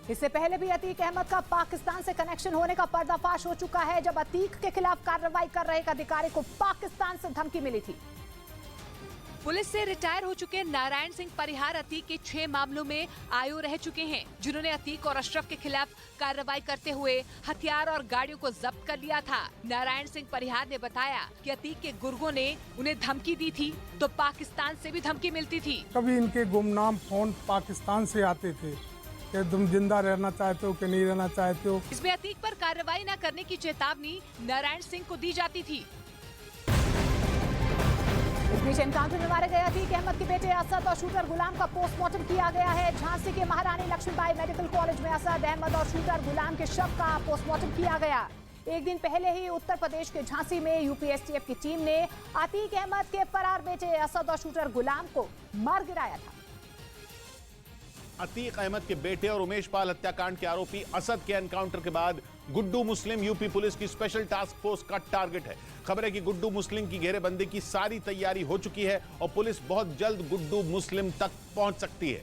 इससे पहले भी अतीक अहमद का पाकिस्तान से कनेक्शन होने का पर्दाफाश हो चुका है, जब अतीक के खिलाफ कार्रवाई कर रहे एक अधिकारी को पाकिस्तान से धमकी मिली थी। पुलिस से रिटायर हो चुके नारायण सिंह परिहार अतीक के 6 मामलों में आयु रह चुके हैं, जिन्होंने अतीक और अशरफ के खिलाफ कार्रवाई करते हुए हथियार और गाड़ियों को जब्त कर लिया था। नारायण सिंह परिहार ने बताया कि अतीक के गुर्गों ने उन्हें धमकी दी थी तो पाकिस्तान से भी धमकी मिलती थी। कभी इनके गुमनाम फोन पाकिस्तान से आते थे कि तुम जिंदा रहना चाहते हो कि नहीं रहना चाहते हो। इसमें अतीक पर कार्रवाई न करने की चेतावनी नारायण सिंह को दी जाती थी। इस बीच एनकाउंटर में मारे गए अतीक अहमद के बेटे असद और शूटर गुलाम का पोस्टमार्टम किया गया है। झांसी के महारानी लक्ष्मीबाई मेडिकल कॉलेज में असद अहमद और शूटर गुलाम के शव का पोस्टमार्टम किया गया। एक दिन पहले ही उत्तर प्रदेश के झांसी में यूपी एसटीएफ की टीम ने अतीक अहमद के फरार बेटे असद और शूटर गुलाम को मार गिराया था। अतीक अहमद के बेटे और उमेश पाल हत्याकांड के आरोपी असद के एनकाउंटर के बाद गुड्डू मुस्लिम यूपी पुलिस की स्पेशल टास्क फोर्स का टारगेट है। खबर है कि गुड्डू मुस्लिम की घेरेबंदी की सारी तैयारी हो चुकी है और पुलिस बहुत जल्द गुड्डू मुस्लिम तक पहुंच सकती है,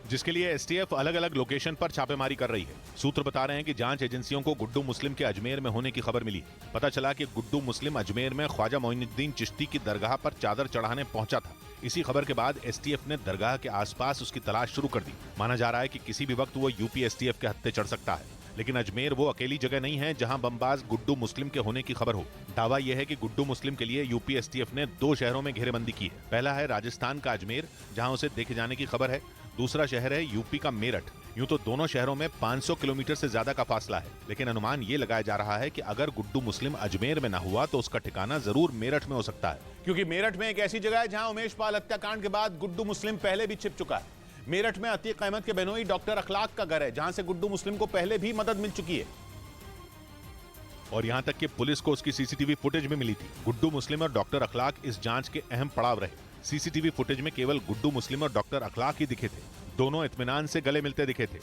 जिसके लिए एसटीएफ अलग अलग लोकेशन पर छापेमारी कर रही है। सूत्र बता रहे हैं कि जांच एजेंसियों को गुड्डू मुस्लिम के अजमेर में होने की खबर मिली। पता चला कि गुड्डू मुस्लिम अजमेर में ख्वाजा मोइनुद्दीन चिश्ती की दरगाह पर चादर चढ़ाने पहुंचा था। इसी खबर के बाद एसटीएफ ने दरगाह के आसपास उसकी तलाश शुरू कर दी। माना जा रहा है कि किसी भी वक्त वो यूपी एसटीएफ के हत्थे चढ़ सकता है, लेकिन अजमेर वो अकेली जगह नहीं है जहां बमबाज गुड्डू मुस्लिम के होने की खबर हो। दावा यह है कि गुड्डू मुस्लिम के लिए यूपी एसटीएफ ने 2 शहरों में घेरेबंदी की है। पहला है राजस्थान का अजमेर, जहां उसे देखे जाने की खबर है। दूसरा शहर है यूपी का मेरठ। यूं तो दोनों शहरों में 500 किलोमीटर से ज्यादा का फासला है, लेकिन अनुमान ये लगाया जा रहा है कि अगर गुड्डू मुस्लिम अजमेर में न हुआ तो उसका ठिकाना जरूर मेरठ में हो सकता है, क्योंकि मेरठ में एक ऐसी जगह है जहां उमेश पाल हत्याकांड के बाद गुड्डू मुस्लिम पहले भी छिप चुका है। मेरठ में अतीक अहमद के बहनोई डॉक्टर अखलाक का घर है, जहां से गुड्डू मुस्लिम को पहले भी मदद मिल चुकी है और यहां तक कि पुलिस को उसकी सीसीटीवी फुटेज भी मिली थी। गुड्डू मुस्लिम और डॉक्टर अखलाक इस जांच के अहम पड़ाव रहे। सीसीटीवी फुटेज में केवल गुड्डू मुस्लिम और डॉक्टर अखलाक ही दिखे थे। दोनों इत्मीनान से गले मिलते दिखे थे।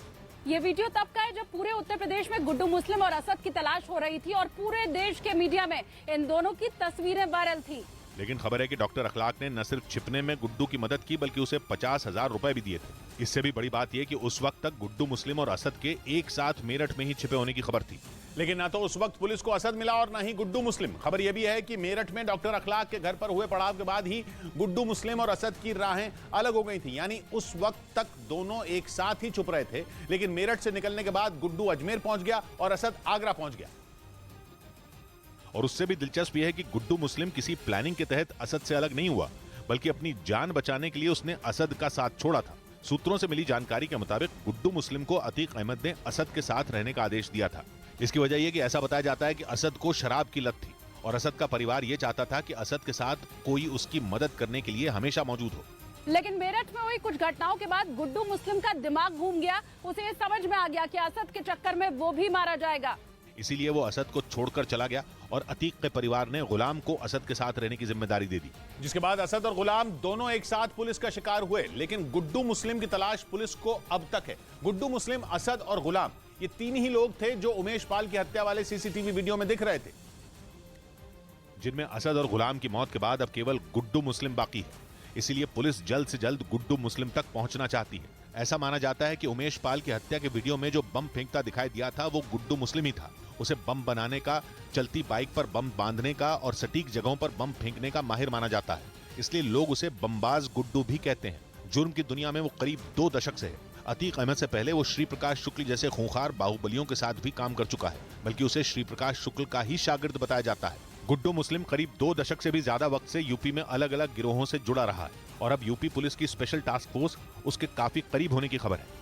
ये वीडियो तब का है जब पूरे उत्तर प्रदेश में गुड्डू मुस्लिम और असद की तलाश हो रही थी और पूरे देश के मीडिया में इन दोनों की तस्वीरें वायरल थी। लेकिन खबर है कि डॉक्टर अखलाक ने न सिर्फ छिपने में गुड्डू की मदद की, बल्कि उसे 50,000 रुपए भी दिए थे। इससे भी बड़ी बात यह कि उस वक्त तक गुड्डू मुस्लिम और असद के एक साथ मेरठ में ही छिपे होने की खबर थी। लेकिन ना तो उस वक्त पुलिस को असद मिला और ना ही गुड्डू मुस्लिम। खबर यह भी है कि मेरठ में डॉक्टर अखलाक के घर पर हुए पड़ाव के बाद ही गुड्डू मुस्लिम और असद की राहें अलग हो गई थी। यानी उस वक्त तक दोनों एक साथ ही छुप रहे थे, लेकिन मेरठ से निकलने के बाद गुड्डू अजमेर पहुंच गया और असद आगरा पहुंच गया। और उससे भी दिलचस्प यह है कि गुड्डू मुस्लिम किसी प्लानिंग के तहत असद से अलग नहीं हुआ, बल्कि अपनी जान बचाने के लिए उसने असद का साथ छोड़ा था। सूत्रों से मिली जानकारी के मुताबिक गुड्डू मुस्लिम को अतीक अहमद ने असद के साथ रहने का आदेश दिया था। इसकी वजह यह कि ऐसा बताया जाता है कि असद को शराब की लत थी और असद का परिवार यह चाहता था कि असद के साथ कोई उसकी मदद करने के लिए हमेशा मौजूद हो। लेकिन मेरठ में हुई कुछ घटनाओं के बाद गुड्डू मुस्लिम का दिमाग घूम गया। उसे ये समझ में आ गया कि असद के चक्कर में वो भी मारा जाएगा। इसीलिए वो असद को छोड़कर चला गया और अतीक के परिवार ने गुलाम को असद के साथ रहने की जिम्मेदारी दे दी। जिसके बाद असद और गुलाम दोनों एक साथ पुलिस का शिकार हुए। लेकिन गुड्डू मुस्लिम की तलाश पुलिस को अब तक है। गुड्डू मुस्लिम, असद और गुलाम, ये 3 ही लोग थे जो उमेश पाल की हत्या वाले सीसीटीवी वीडियो में दिख रहे थे, जिनमें असद और गुलाम की मौत के बाद अब केवल गुड्डू मुस्लिम बाकी है। इसीलिए पुलिस जल्द से जल्द गुड्डू मुस्लिम तक पहुंचना चाहती है। ऐसा माना जाता है कि उमेश पाल की हत्या के वीडियो में जो बम फेंकता दिखाई दिया था वो गुड्डू मुस्लिम ही था। उसे बम बनाने का, चलती बाइक पर बम बांधने का और सटीक जगहों पर बम फेंकने का माहिर माना जाता है। इसलिए लोग उसे बमबाज गुड्डू भी कहते हैं। जुर्म की दुनिया में वो करीब 2 दशक से है। अतीक अहमद से पहले वो श्री प्रकाश शुक्ल जैसे खूंखार बाहुबलियों के साथ भी काम कर चुका है, बल्कि उसे श्री प्रकाश शुक्ल का ही शागिर्द बताया जाता है। गुड्डू मुस्लिम करीब 2 दशक से भी ज्यादा वक्त से यूपी में अलग अलग गिरोहों से जुड़ा रहा है और अब यूपी पुलिस की स्पेशल टास्क फोर्स उसके काफी करीब होने की खबर है।